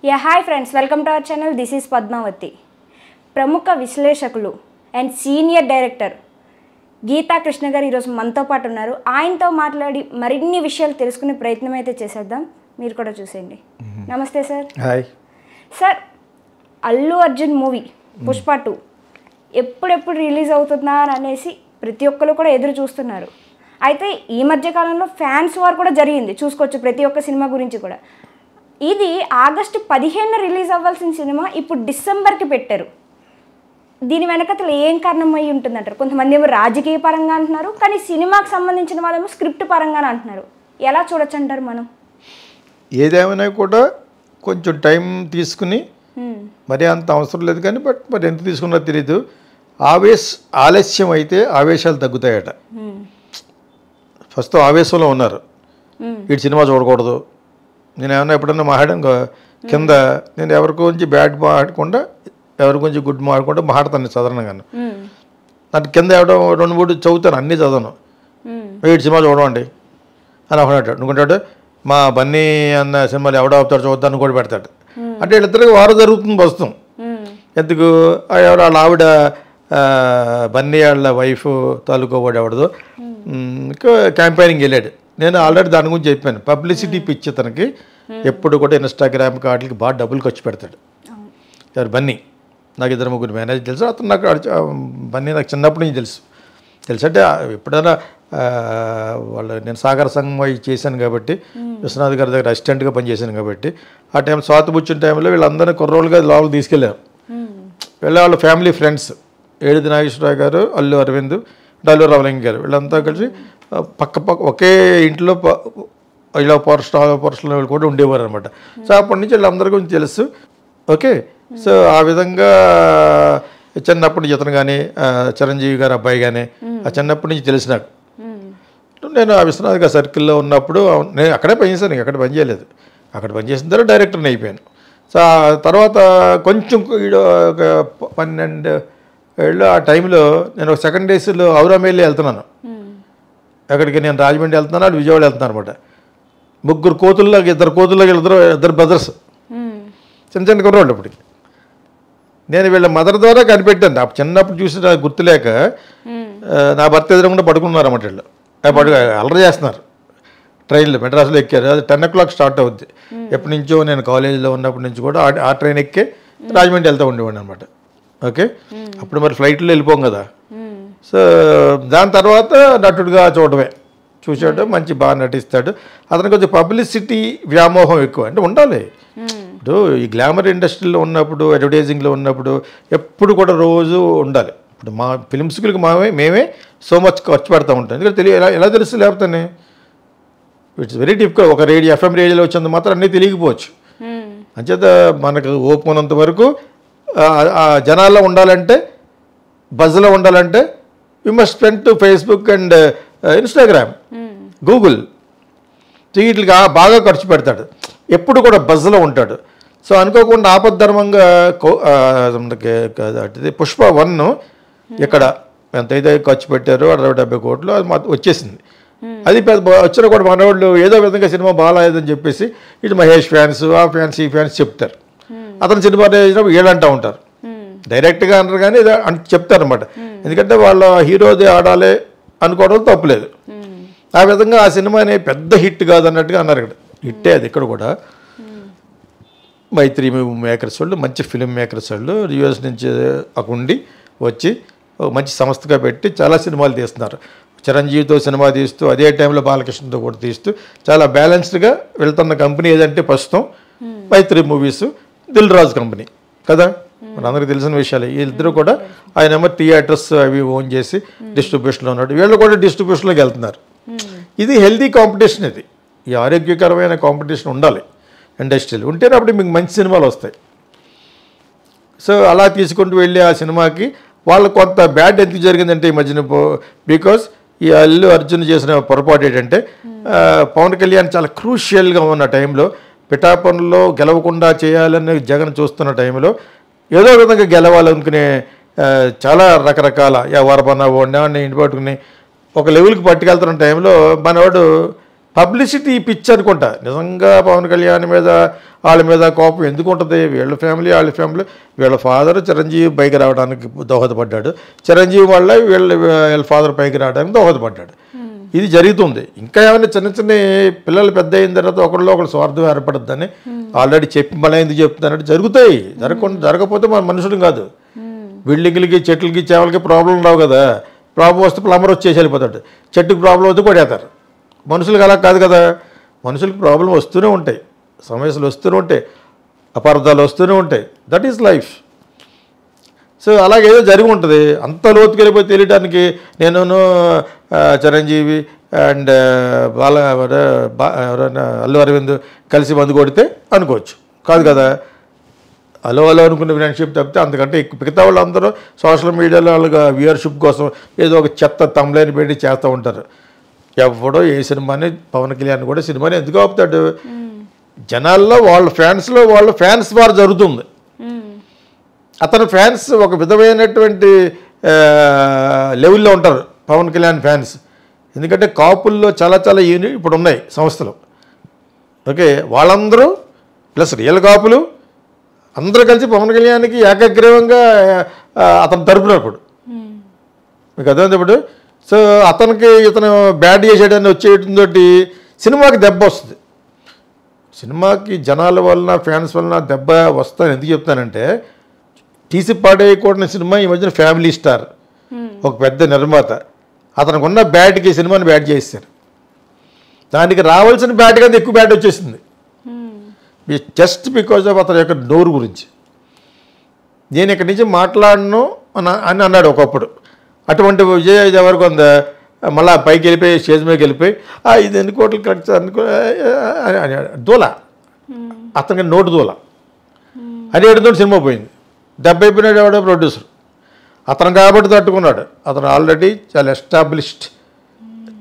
Hi friends, welcome to our channel. This is Padmavathi. ప్రముఖ విశ్లేషకులు and senior director Geetha Krishna గారు ఈరోజు మనతో పాటు ఉన్నారు. ఆయనతో మాట్లాడి మరిన్ని విషయాలు తెలుసుకునే ప్రయత్నం అయితే చేసేద్దాం. మీరు కూడా చూసేయండి. నమస్తే sir. Hi sir, Allu Arjun movie Pushpa 2 ఎప్పుడెప్పుడు రిలీజ్ అవుతుందా అనేసి ప్రతి ఒక్కరు కూడా ఎదురు చూస్తున్నారు. అయితే ఈ మధ్యకాలంలో ఫ్యాన్స్ వార్ కూడా జరిగింది, చూసుకోవచ్చు ప్రతి ఒక్క సినిమా గురించి కూడా. ఇది ఆగస్టు 15 రిలీజ్ అవ్వాల్సిన సినిమా ఇప్పుడు డిసెంబర్కి పెట్టారు. దీని వెనకతలు ఏం కారణం అయి ఉంటుందంటారు? కొంతమంది ఏమో రాజకీయ పరంగా అంటున్నారు, కానీ సినిమాకి సంబంధించిన వాళ్ళేమో స్క్రిప్ట్ పరంగానే అంటున్నారు. ఎలా చూడొచ్చు అంటారు? మనం ఏదేమైనా కూడా కొంచెం టైం తీసుకుని, మరి అంత అవసరం లేదు కానీ మరి ఎంత తీసుకున్నా తెలీదు. ఆలస్యం అయితే ఆవేశాలు తగ్గుతాయట. ఫస్ట్ ఆవేశంలో ఉన్నారు, వీటి సినిమా చూడకూడదు. నేను ఏమన్నా ఎప్పుడన్నా మాట్లాడాను కింద, నేను ఎవరి గురించి బ్యాడ్ మాట్లాడకుండా ఎవరి గురించి గుడ్ మాట్లాడకుండా మాట్లాడతాను సాధారణంగా. నాకు కింద ఎవడో 2-3 చదువుతాను, అన్నీ చదవను. వీటి సినిమా చూడమండి అని ఒకటి అనుకుంటాడు. మా బన్నీ అన్న సినిమాలు ఎవడో అవుతాడు చూద్దాన్ని కూడా పెడతాడు. అంటే వీళ్ళిద్దరికి వారు జరుగుతుంది ప్రస్తుతం. ఎందుకు ఎవరు వాళ్ళ ఆవిడ బన్నీ వాళ్ళ వైఫ్ తాలూకా వాడు ఎవడదో ఇంకా క్యాంపెయినింగ్ వెళ్ళాడు. నేను ఆల్రెడీ దాని గురించి చెప్పాను. పబ్లిసిటీ పిచ్చి తనకి ఎప్పుడు కూడా ఇన్స్టాగ్రామ్ వాటికి బాగా డబ్బులు ఖర్చు పెడతాడు. ఎవరు? బన్నీ. నాకు 2-3 మేనేజర్ తెలుసు. అతను నాకు బన్నీ నాకు చిన్నప్పటి నుంచి తెలుసు అంటే ఎప్పుడైనా నేను సాగర సంఘం అవి చేశాను కాబట్టి, విశ్వనాథ్ గారి దగ్గర అసిస్టెంట్గా పనిచేశాను కాబట్టి, ఆ టైం స్వాతిపుచ్చిన టైంలో వీళ్ళందరినీ కుర్రోళ్ళుగా లోపలికి తీసుకెళ్ళారు. వాళ్ళ ఫ్యామిలీ ఫ్రెండ్స్ ఏడిది నాగేశ్వరరావు గారు, అల్లు అరవింద్, అల్లు రామలింగ గారు, వీళ్ళంతా కలిసి పక్క ఒకే ఇంట్లో ఇలా పర్సనల్ కూడా ఉండేవారు అనమాట. సో అప్పటి నుంచి వీళ్ళందరి గురించి తెలుసు. ఓకే, సో ఆ విధంగా చిన్నప్పటి నుంచి ఇతను కానీ చిరంజీవి గారు అబ్బాయి కానీ ఆ చిన్నప్పటి నుంచి తెలిసి నాకు. నేను ఆ విశ్వనాథ్ గారి సర్కిల్లో ఉన్నప్పుడు నేను అక్కడే పనిచేశాను, అక్కడ పని చేయలేదు. అక్కడ పనిచేసిన తర్వాత డైరెక్టర్ని అయిపోయాను. సో ఆ తర్వాత కొంచెం ఒక 12 ఏళ్ళు ఆ టైంలో నేను ఒక సెకండ్ డేస్లో ఔరామేలి వెళ్తున్నాను. అక్కడికి నేను రాజమండ్రి వెళ్తున్నాను, అది విజయవాడ వెళ్తున్నాను అనమాట. 2 కోతుల్లోకి 2 కోతుల్లోకి ఇద్దరు బ్రదర్స్, చిన్న కుర్రోళ్ళు. అప్పటికి నేను వీళ్ళ మదర్ ద్వారా కనిపెట్టాను. అప్పుడు చిన్నప్పుడు చూసి నాకు గుర్తులేక నా భర్త ఎదురకుండా పడుకున్నారు అన్నమాట. వీళ్ళు అల్లరి చేస్తున్నారు. ట్రైన్లో మెడ్రాస్లో ఎక్కారు. అది 10 o'clock స్టార్ట్ అవుద్ది. ఎప్పటి నుంచో నేను కాలేజీలో ఉన్నప్పటి నుంచి కూడా ఆ ట్రైన్ ఎక్కే రాజమండ్రి వెళ్తూ ఉండేవాడిని అనమాట. ఓకే, అప్పుడు మరి ఫ్లైట్లో వెళ్ళిపోం కదా. సో దాని తర్వాత నటుడుగా చూసాడు, మంచి బాగా నటిస్తాడు. అతనికి కొంచెం పబ్లిసిటీ వ్యామోహం ఎక్కువ, అంటే ఉండాలి. ఇప్పుడు ఈ గ్లామర్ ఇండస్ట్రీలో ఉన్నప్పుడు, అడ్వర్టైజింగ్లో ఉన్నప్పుడు ఎప్పుడు కూడా రోజు ఉండాలి. ఇప్పుడు మా ఫిల్మ్ స్కూల్కి మేమే సో మచ్ ఖర్చు పెడతా ఉంటాం. ఎందుకంటే ఎలా తెలుసు లేకపోతే ఇట్స్ వెరీ డిఫికల్ట్. ఒక FM రేడియోలో వచ్చినంత మాత్రం అన్నీ తెలియకపోవచ్చు. అంచేత మనకు ఓపుకున్నంత వరకు జనాల్లో ఉండాలంటే, బజ్లో ఉండాలంటే you must spend to Facebook and Instagram, Google. వీటికి బాగా ఖర్చు పెడతాడు, ఎప్పుడు కూడా బజ్లో ఉంటాడు. సో అనుకోకుండా ఆపద్ధర్మంగా పుష్ప 1 ఇక్కడ ఎంతైతే ఖర్చు పెట్టారో 60-70 కోట్లు అది వచ్చేసింది. అది వచ్చినా కూడా మనవాళ్ళు ఏదో విధంగా సినిమా బాగాలేదని చెప్పేసి ఇటు మహేష్ ఫ్యాన్స్, ఆ ఫ్యాన్స్, ఈ ఫ్యాన్స్ చెప్తారు. అతను సినిమా చేసినప్పుడు ఏడంటూ ఉంటారు. డైరెక్ట్గా అనరు కానీ చెప్తారు అనమాట. ఎందుకంటే వాళ్ళ హీరోది ఆడాలి అనుకోవడం తప్పులేదు. ఆ విధంగా ఆ సినిమాని పెద్ద హిట్ కాదన్నట్టుగా అన్నారు. ఇక్కడ హిట్టే అది. ఇక్కడ కూడా మైత్రి మేకర్స్ వాళ్ళు, మంచి ఫిలిం మేకర్స్ వాళ్ళు US నుంచి ఉండి వచ్చి మంచి సంస్థగా పెట్టి చాలా సినిమాలు తీస్తున్నారు. చిరంజీవితో సినిమా తీస్తూ, అదే టైంలో బాలకృష్ణతో కూడా తీస్తూ చాలా బ్యాలెన్స్డ్గా వెళ్తున్న కంపెనీ ఏదంటే ప్రస్తుతం మైత్రి మూవీస్, దిల్ రాజు కంపెనీ కదా, మనందరికీ తెలిసిన విషయాలు. వీళ్ళిద్దరూ కూడా ఆయన థియేటర్స్ అవి ఓన్ చేసి డిస్ట్రిబ్యూషన్లో ఉన్నాడు. వీళ్ళు కూడా డిస్ట్రిబ్యూషన్లోకి వెళ్తున్నారు. ఇది హెల్దీ కాంపిటీషన్. ఇది ఈ ఆరోగ్యకరమైన కాంపిటీషన్ ఉండాలి ఇండస్ట్రీలో. ఉంటేనే అప్పుడు మీకు మంచి సినిమాలు వస్తాయి. సో అలా తీసుకుంటూ వెళ్ళి ఆ సినిమాకి వాళ్ళు కొంత బ్యాడ్ ఎందుకు జరిగిందంటే ఈ మధ్యన, బికాస్ ఈ అల్లు అర్జున్ చేసిన పొరపాటు ఏంటంటే, పవన్ కళ్యాణ్ చాలా క్రూషియల్గా ఉన్న టైంలో పిఠాపురంలో గెలవకుండా చేయాలని జగన్ చూస్తున్న టైంలో ఏదో విధంగా గెలవాలనుకునే చాలా రకరకాల వరపన్న ఓడినా ఇంటి పట్టుకుని ఒక లెవెల్కి పట్టుకెళ్తున్న టైంలో మనవాడు పబ్లిసిటీ పిచ్ అనుకుంటా. నిజంగా పవన్ కళ్యాణ్ మీద వాళ్ళ మీద కోపం ఎందుకు ఉంటుంది? వీళ్ళ ఫ్యామిలీ వీళ్ళ ఫాదర్ చిరంజీవి పైకి రావడానికి దోహదపడ్డాడు, చిరంజీవి వల్ల వీళ్ళ ఫాదర్ పైకి రావడానికి దోహదపడ్డాడు. ఇది జరుగుతుంది. ఇంకా ఏమైనా చిన్న చిన్న పిల్లలు పెద్ద అయిన తర్వాత ఒకళ్ళు స్వార్థం ఏర్పడుతుందని ఆల్రెడీ చెప్పి మళ్ళీ ఎందుకు చెప్తున్నారంటే జరుగుతాయి. జరగకపోతే మన మనుషులు కాదు. బిల్డింగ్లకి చెట్లకి చేపలకి ప్రాబ్లం రావు కదా. ప్రాబ్లం వస్తే ప్లంబర్ వచ్చేసి వెళ్ళిపోతాడు, చెట్టుకి ప్రాబ్లం వస్తే కొడేస్తారు. మనుషులకు అలా కాదు కదా. మనుషులకు ప్రాబ్లం వస్తూనే ఉంటాయి, సమస్యలు వస్తూనే ఉంటాయి, అపార్థాలు వస్తూనే ఉంటాయి. That is life. సో అలాగేదో జరిగి ఉంటుంది. అంత లోతుకి వెళ్ళిపోయి తెలియడానికి నేను చిరంజీవి అండ్ ఎవరైనా అల్లు అరవింద్ కలిసి మందు కొడితే అనుకోవచ్చు, కాదు కదా. అలో అనుకున్న ఫ్రెండ్షిప్ తప్పితే అంతకంటే ఎక్కువ మిగతా వాళ్ళందరూ సోషల్ మీడియాలో వాళ్ళకి వ్యూయర్షిప్ కోసం ఏదో ఒక చెత్త తమ్లైన్ పెట్టి చేస్తూ ఉంటారు. ఎవడో ఏ సినిమాని పవన్ కళ్యాణ్ కూడా సినిమాని ఎందుకు ఆపుతాడు? జనాల్లో వాళ్ళ ఫ్యాన్స్ వారు జరుగుతుంది. అతని ఫ్యాన్స్ ఒక విధమైనటువంటి లెవెల్లో ఉంటారు పవన్ కళ్యాణ్ ఫ్యాన్స్. ఎందుకంటే కాపుల్లో చాలా చాలా యూనిట్ ఇప్పుడు ఉన్నాయి సంస్థలు. ఓకే, వాళ్ళందరూ ప్లస్ రియల్ కాపులు అందరూ కలిసి పవన్ కళ్యాణ్కి ఏకగ్రీవంగా అతను తరపునప్పుడు మీకు అర్థమైంది ఇప్పుడు. సో ఇతను బ్యాడ్ చేసేయడాన్ని వచ్చేయడంతో సినిమాకి దెబ్బ వస్తుంది. సినిమాకి జనాల వలన ఫ్యాన్స్ వలన దెబ్బ వస్తాను ఎందుకు చెప్తానంటే, తీసి పాడేయకూడని సినిమా ఈ మధ్యన ఫ్యామిలీ స్టార్ ఒక పెద్ద నిర్మాత అతనికి ఉన్న బ్యాట్కి సినిమాని బ్యాట్ చేస్తారు. దానికి రావాల్సిన బ్యాట్ కంటే ఎక్కువ బ్యాట్ వచ్చేసింది జస్ట్ బికాజ్ ఆఫ్ అతని యొక్క నోరు గురించి. నేను ఇక్కడి నుంచి మాట్లాడను అని అన్నాడు ఒకప్పుడు. అటువంటి విజయ్ దేవరకొండ మళ్ళీ పైకి వెళ్ళిపోయి స్టేజ్ మీదకి వెళ్ళిపోయి 5 కోట్లు ఖర్చు దూల అతనికి నోటు దూల అని ఏడుతో సినిమా పోయింది. 70 అయిపోయినాడు ఎవడో ప్రొడ్యూసర్. అతను కాబట్టి తట్టుకున్నాడు. అతను ఆల్రెడీ చాలా ఎస్టాబ్లిష్డ్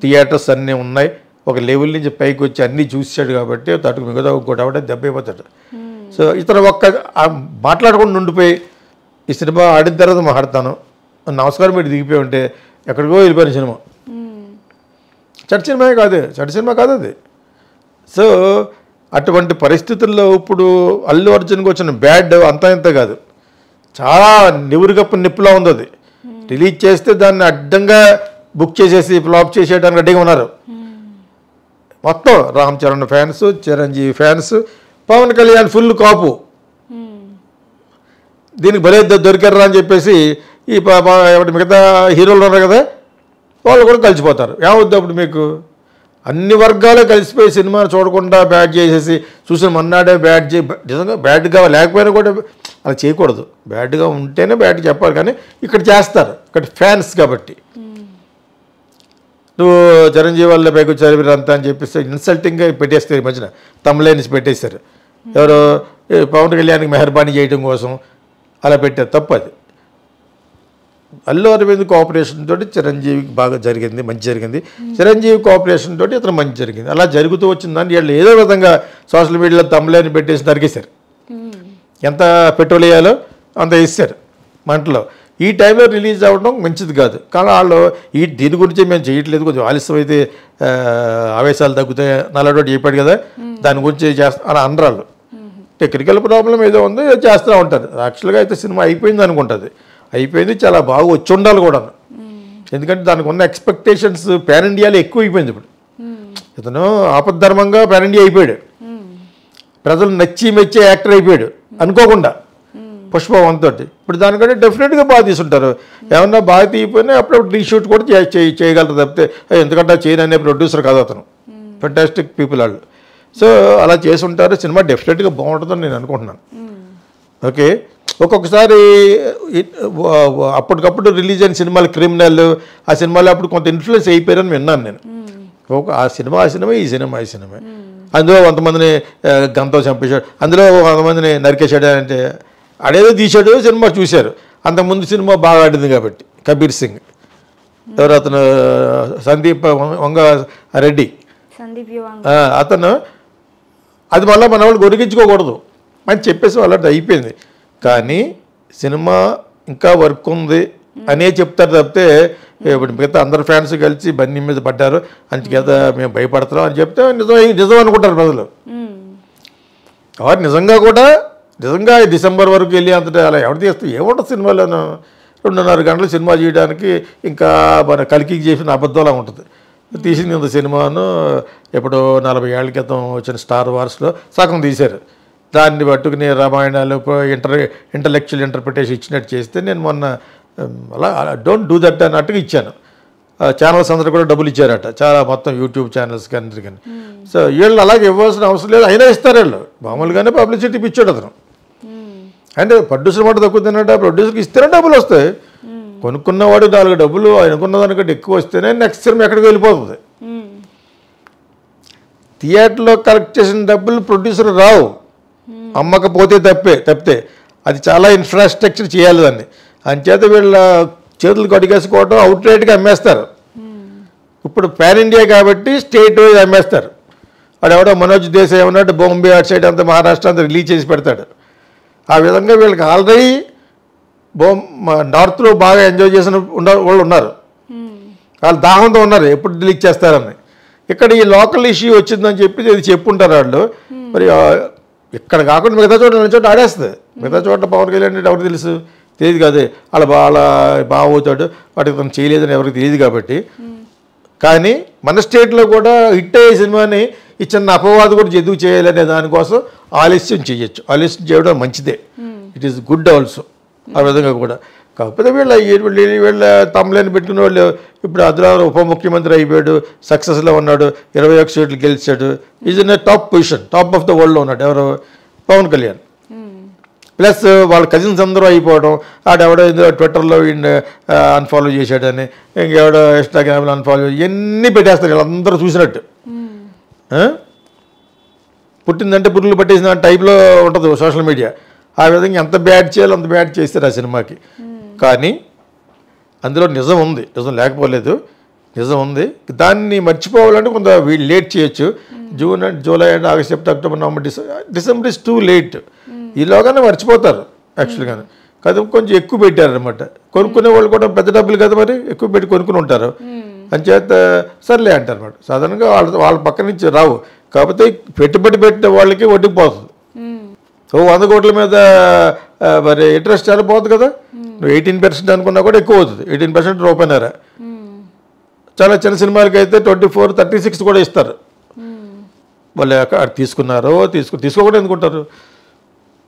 థియేటర్స్ అన్నీ ఉన్నాయి, ఒక లెవెల్ నుంచి పైకి వచ్చి అన్నీ చూసాడు కాబట్టి తట్టుకు మిగతా ఇంకోటి ఆవిడ దెబ్బ అయిపోతాడు. సో ఇతను మాట్లాడకుండా ఉండిపోయి ఈ సినిమా ఆడిన తర్వాత మాట్లాడతాను నమస్కారం మీరు దిగిపోయి ఉంటే ఎక్కడికో వెళ్ళిపోయిన సినిమా. చెడ్డ సినిమా కాదు అది. సో అటువంటి పరిస్థితుల్లో ఇప్పుడు అల్లు అర్జున్కి వచ్చిన బ్యాడ్ అంతా ఇంత కాదు, చాలా నివురుగప్పు నిప్పులా ఉంది. అది రిలీజ్ చేస్తే దాన్ని అడ్డంగా బుక్ చేసేసి ఫ్లాప్ చేసేయడానికి రెడీగా ఉన్నారు మొత్తం. Ram Charan fans, Chiranjeevi fans, Pawan Kalyan full Kapu. దీనికి భలే దొరికారా అని చెప్పేసి ఈ మిగతా హీరోలు ఉన్నారు కదా వాళ్ళు కూడా కలిసిపోతారు. ఏమవుద్ది అప్పుడు మీకు? అన్ని వర్గాలే కలిసిపోయి సినిమాను చూడకుండా బ్యాడ్ చేసేసి చూసిన మన్నాడే బ్యాడ్ నిజంగా బ్యాడ్గా లేకపోయినా కూడా అలా చేయకూడదు. బ్యాడ్గా ఉంటేనే బ్యాడ్ చెప్పాలి, కానీ ఇక్కడ చేస్తారు. ఇక్కడ ఫ్యాన్స్ కాబట్టి నువ్వు చిరంజీవి వల్ల పైకి వచ్చారు అంతా అని చెప్పేసి ఇన్సల్టింగ్గా పెట్టేస్తారు. ఈ మధ్యన తమిళైన్స్ పెట్టేస్తారు. ఎవరో పవన్ కళ్యాణ్కి మెహర్బానీ చేయడం కోసం అలా పెట్టారు, తప్పు అది. అల్లు అరవింద్ కోఆపరేషన్ తోటి చిరంజీవికి బాగా జరిగింది, మంచి జరిగింది. చిరంజీవి కోఆపరేషన్ తోటి ఇతను మంచి జరిగింది. అలా జరుగుతూ వచ్చిందని వీళ్ళు ఏదో విధంగా సోషల్ మీడియాలో తమిళని పెట్టేసి నరికేశారు. ఎంత పెట్రోల్ వేయాలో అంత వేస్తారు మంటలో. ఈ టైంలో రిలీజ్ అవ్వడం మంచిది కాదు. కానీ వాళ్ళు దీని గురించి మేము చేయట్లేదు, కొంచెం ఆలస్యం అయితే ఆవేశాలు తగ్గుతాయి నల్లడోటి చెప్పాడు కదా, దాని గురించి అలా అనరాళ్ళు. టెక్నికల్ ప్రాబ్లం ఏదో ఉంది చేస్తూ ఉంటారు. యాక్చువల్గా అయితే సినిమా అయిపోయింది అనుకుంటుంది, అయిపోయింది, చాలా బాగా వచ్చి ఉండాలి కూడా. ఎందుకంటే దానికి ఉన్న ఎక్స్పెక్టేషన్స్ పాన్ ఇండియాలో ఎక్కువ అయిపోయింది. ఇప్పుడు ఇతను ఆపద్ధర్మంగా పాన్ ఇండియా అయిపోయాడు, ప్రజలు నచ్చి మెచ్చే యాక్టర్ అయిపోయాడు అనుకోకుండా పుష్ప 1 తోటి. ఇప్పుడు దానికంటే డెఫినెట్గా బాగా తీసుంటారు. ఏమన్నా బాగా తీయపోయినా అప్పుడప్పుడు రీషూట్ కూడా చేయగలరు తప్పితే, ఎందుకంటే చేయను అనే ప్రొడ్యూసర్ కాదు అతను. ఫెంటాస్టిక్ పీపుల్ వాళ్ళు. సో అలా చేసి ఉంటారు. సినిమా డెఫినెట్గా బాగుంటుందని నేను అనుకుంటున్నాను. ఓకే, ఒక్కొక్కసారి అప్పటికప్పుడు రిలీజ్ అయిన సినిమాలు క్రిమినల్, ఆ సినిమాలో అప్పుడు కొంత ఇన్ఫ్లుయెన్స్ అయిపోయారని విన్నాను నేను. ఆ సినిమా ఈ సినిమా అందులో కొంతమందిని గంతో చంపేశాడు, అందులో కొంతమందిని నరికేశాడు అంటే అడేదో తీశాడు, సినిమా చూశారు. అంతకుముందు సినిమా బాగా ఆడింది కాబట్టి కబీర్ సింగ్, ఎవరు అతను సందీప్ వంగ రెడ్డి అతను, అది మళ్ళీ మన వాళ్ళు గొరిగించుకోకూడదు అని చెప్పేసి వాళ్ళంటే అయిపోయింది. కానీ సినిమా ఇంకా వర్క్ ఉంది అనే చెప్తారు తప్పితే, ఇప్పుడు మిగతా అందరు ఫ్యాన్స్ కలిసి బన్నీ మీద పడ్డారు అందుచేత మేము భయపడతాం అని చెప్తే నిజం అనుకుంటారు ప్రజలు. వారు నిజంగా ఈ డిసెంబర్ వరకు వెళ్ళి అంతటా అలా ఎవరు తీస్తే ఏముంటుంది సినిమాలోనూ 2.5 గంటలు సినిమా చేయడానికి ఇంకా మన కలికి చేసిన అబద్ధంలా ఉంటుంది. తీసింది ఇంత సినిమాను ఎప్పుడో 40 ఏళ్ల క్రితం వచ్చిన స్టార్ వార్స్లో సగం తీశారు. దాన్ని పట్టుకుని రామాయణాలు ఇంటలెక్చువల్ ఇంటర్ప్రిటేషన్ ఇచ్చినట్టు చేస్తే నేను మొన్న అలా డోంట్ డూ దట్ అన్నట్టుగా ఇచ్చాను. ఛానల్స్ అందరూ కూడా డబ్బులు ఇచ్చారట, చాలా మొత్తం యూట్యూబ్ ఛానల్స్ కానీ కానీ. సో వీళ్ళు అలాగే ఇవ్వాల్సిన అవసరం లేదు, అయినా ఇస్తారు వీళ్ళు. మామూలుగానే పబ్లిసిటీ పిచ్చాడు అతను. అంటే ప్రొడ్యూసర్ మాట తక్కువ తిన్నట్టు ప్రొడ్యూసర్కి ఇస్తేనే డబ్బులు వస్తాయి. కొనుక్కున్నవాడు 4 డబ్బులు అనుకున్న దానికంటే ఎక్కువ వస్తేనే నెక్స్ట్ సినిమా ఎక్కడికి వెళ్ళిపోతుంది. థియేటర్లో కలెక్ట్ చేసిన డబ్బులు ప్రొడ్యూసర్ రావు, అమ్మకపోతే తప్పితే. అది చాలా ఇన్ఫ్రాస్ట్రక్చర్ చేయాలి దాన్ని. అంచేత వీళ్ళ చేతులు కడిగేసుకోవడం అవుట్రేట్గా అమ్మేస్తారు. ఇప్పుడు పాన్ ఇండియా కాబట్టి స్టేట్ వైజ్ అమ్మేస్తారు. వాడెవడో మనోజ్ దేశాయ్ ఏమన్నట్టు బాంబే అటు సైడ్ అంతా మహారాష్ట్ర అంతా రిలీజ్ చేసి పెడతాడు. ఆ విధంగా వీళ్ళకి ఆల్రెడీ నార్త్లో బాగా ఎంజాయ్ చేసిన వాళ్ళు ఉన్నారు, వాళ్ళు దాహంతో ఉన్నారు ఎప్పుడు రిలీజ్ చేస్తారని. ఇక్కడ ఈ లోకల్ ఇష్యూ వచ్చిందని చెప్పి ఇది చెప్పుంటారు వాళ్ళు. మరి ఇక్కడ కాకుండా మిగతా చోట ఆడేస్తుంది. మిగతా చోట పవన్ కళ్యాణ్ ఎవరికి తెలుసు? తెలియదు కాదు. వాళ్ళ బాగా అవుతాడు, వాటికి తను చేయలేదని ఎవరికి తెలియదు కాబట్టి. కానీ మన స్టేట్లో కూడా హిట్ అయ్యే సినిమాని ఈ చిన్న అపవాదు కూడా ఎందుకు చేయాలనే దానికోసం ఆలస్యం చేయొచ్చు. ఆలస్యం చేయడం మంచిదే, ఇట్ ఈస్ గుడ్ ఆల్సో. ఆ విధంగా కూడా కాకపోతే వీళ్ళ తమ్ములని పెట్టుకున్న వాళ్ళు ఇప్పుడు అదిలారు ఉప ముఖ్యమంత్రి అయిపోయాడు, సక్సెస్లో ఉన్నాడు, 21 సీట్లు గెలిచాడు. Is in top position, top of the వరల్డ్లో ఉన్నాడు ఎవరు? పవన్ కళ్యాణ్. ప్లస్ వాళ్ళ కజిన్స్ అందరూ అయిపోవడం, ఆడెవడో ఏదో ట్విట్టర్లో అన్ఫాలో చేశాడని, ఇంకెవడో ఇన్స్టాగ్రామ్లో అన్ఫాలో ఇవన్నీ పెట్టేస్తారు వీళ్ళందరూ చూసినట్టు. పుట్టిందంటే పురుగులు పట్టేసిన టైప్లో ఉంటుంది సోషల్ మీడియా. ఆ విధంగా ఎంత బ్యాడ్ చేయాలో అంత బ్యాడ్ చేస్తారు ఆ సినిమాకి. కానీ అందులో నిజం ఉంది, నిజం లేకపోలేదు, నిజం ఉంది. దాన్ని మర్చిపోవాలంటే కొంత వీళ్ళు లేట్ చేయొచ్చు. June and July and August September October November December is too late. ఈలోగానే మర్చిపోతారు యాక్చువల్గానే. కదా కొంచెం ఎక్కువ పెట్టారనమాట. కొనుక్కునే వాళ్ళు కూడా పెద్ద డబ్బులు కదా మరి, ఎక్కువ పెట్టి కొనుక్కుని ఉంటారు. అంచేత సర్లే అంటారు అనమాట. సాధారణంగా వాళ్ళ పక్క నుంచి రావు. కాకపోతే పెట్టుబడి పెట్టిన వాళ్ళకి వడ్డీపోతుంది. 100 కోట్ల మీద మరి ఇంట్రెస్ట్ చాలా పోతుంది కదా. నువ్వు 18% అనుకున్నా కూడా ఎక్కువ అవుతుంది. 18% రూపాయన్నర. చాలా చిన్న సినిమాలకి అయితే 24, 36 కూడా ఇస్తారు. వాళ్ళు అక్కడ తీసుకోకుండా ఎందుకుంటారు?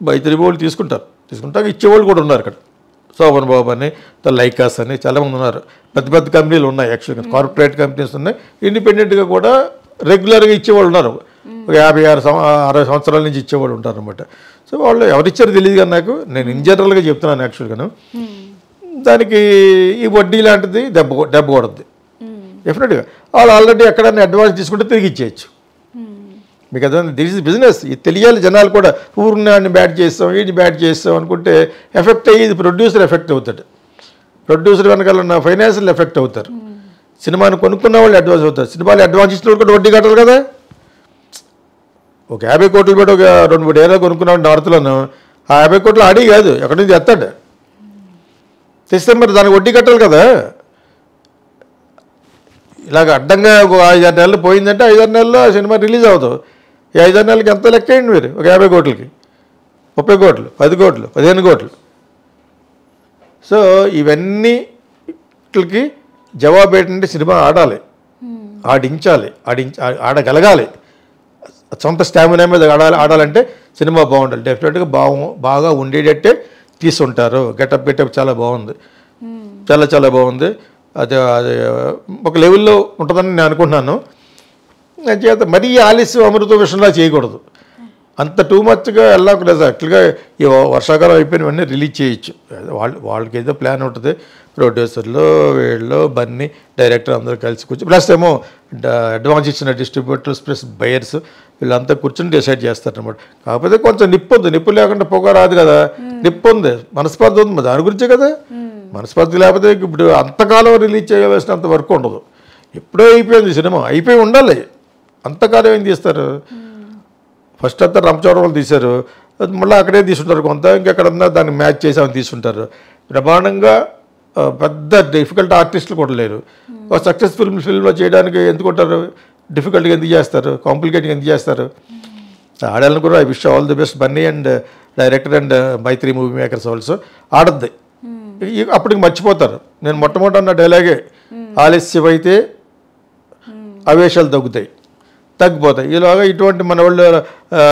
బయట వాళ్ళు తీసుకుంటాక ఇచ్చేవాళ్ళు కూడా ఉన్నారు ఇక్కడ. శోభన్ బాబు అని, లైకాస్ అని చాలామంది ఉన్నారు. పెద్ద కంపెనీలు ఉన్నాయి యాక్చువల్గా, కార్పొరేట్ కంపెనీస్ ఉన్నాయి. ఇండిపెండెంట్గా కూడా రెగ్యులర్గా ఇచ్చేవాళ్ళు ఉన్నారు. ఒక 56-60 సంవత్సరాల నుంచి ఇచ్చేవాళ్ళు ఉంటారు అనమాట. సో వాళ్ళు ఎవరిచ్చారో తెలియదు కానీ నాకు, నేను ఇన్ జనరల్గా చెప్తున్నాను యాక్చువల్గాను. దానికి ఈ వడ్డీ లాంటిది దెబ్బ కొడుద్ది డెఫినెట్గా. వాళ్ళు ఆల్రెడీ ఎక్కడైనా అడ్వాన్స్ తీసుకుంటే తిరిగి ఇచ్చేయచ్చు మీకు. అదే దిస్ ఇస్ బిజినెస్. ఇది తెలియాలి జనాలు కూడా. ఊరిని బ్యాట్ చేస్తాం, వీడిని బ్యాట్ చేస్తాం అనుకుంటే ఎఫెక్ట్ అయ్యేది ప్రొడ్యూసర్ ఎఫెక్ట్ అవుతాడు. ప్రొడ్యూసర్ వెనకాల ఫైనాన్షియల్ ఎఫెక్ట్ అవుతారు. సినిమాని కొనుక్కున్న వాళ్ళు అడ్వాన్స్ అవుతారు. సినిమాలు అడ్వాన్స్ ఇచ్చిన వాళ్ళు కూడా వడ్డీ కట్టాలి కదా. ఒక 50 కోట్లు పెట్టి ఒక 2-3 ఏళ్ళ కొనుక్కున్నాడు నార్త్లోను. ఆ 50 కోట్లు ఆడి కాదు, ఎక్కడి నుంచి తెస్తాడు. తెస్తే మరి దానికి వడ్డీ కట్టాలి కదా. ఇలాగ అడ్డంగా ఒక 5-6 నెలలు పోయిందంటే 5-6 నెలల్లో ఆ సినిమా రిలీజ్ అవుతుంది. ఈ 5-6 నెలలకి ఎంత లెక్క అయ్యండి మీరు? ఒక 50 కోట్లకి 30 కోట్లు, 10 కోట్లు, 15 కోట్లు. సో ఇవన్నీకి జవాబు ఏంటంటే సినిమా ఆడాలి, ఆడగలగాలి. సొంత స్టామినా మీద ఆడాలంటే సినిమా బాగుండాలి. డెఫినెట్గా బాగా ఉండేటట్టే తీసుంటారు. గెటప్ చాలా బాగుంది, చాలా బాగుంది. అది ఒక లెవెల్లో ఉంటుందని నేను అనుకుంటున్నాను. చేత మరీ ఆలస్యం అమృత విషయంలో చేయకూడదు. అంత టూ మచ్గా వెళ్ళకూడదు. యాక్చువల్గా ఈ వర్షాకాలం అయిపోయినవన్నీ రిలీజ్ చేయొచ్చు. వాళ్ళకి ఏదో ప్లాన్ ఉంటుంది. ప్రొడ్యూసర్లు వీళ్ళు బన్నీ డైరెక్టర్ అందరూ కలిసి కూర్చొని, ప్లస్ ఏమో అడ్వాన్స్ ఇచ్చిన డిస్ట్రిబ్యూటర్స్ ప్లస్ బయర్స్ వీళ్ళంతా కూర్చొని డిసైడ్ చేస్తారనమాట. కాకపోతే కొంచెం నిప్పు ఉంది. నిప్పు లేకుండా పొగ రాదు కదా. నిప్పు ఉంది, మనస్పర్ధ ఉంది, దాని గురించే కదా. మనస్పర్ధ లేకపోతే ఇప్పుడు అంతకాలం రిలీజ్ చేయవలసినంత వర్క్ ఉండదు. ఎప్పుడో అయిపోయింది సినిమా, అయిపోయి ఉండాలి. అంతకాలం ఏం తీస్తారు? ఫస్ట్ అంతా రంపచోడవరం తీశారు, మళ్ళీ అక్కడే తీసుకుంటారు కొంత, ఇంకెక్కడన్నా దాన్ని మ్యాచ్ చేసామని తీసుకుంటారు. బ్రహ్మాండంగా పెద్ద డిఫికల్ట్ ఆర్టిస్టులు కూడా లేరు. ఒక సక్సెస్ఫుల్ ఫిల్మ్లో చేయడానికి ఎందుకుంటారు? డిఫికల్ట్గా ఎందుకు చేస్తారు? కాంప్లికేట్గా ఎందుకు చేస్తారు? ఆడాలని కూడా I wish all the best Bunny and director and Mythri movie makers also ఆడద్ది. అప్పటికి మర్చిపోతారు. నేను మొట్టమొదటి అన్న డైలాగే, ఆలస్యం అయితే ఆవేశాలు తగ్గిపోతాయి. ఈలోగా ఇటువంటి మన వాళ్ళు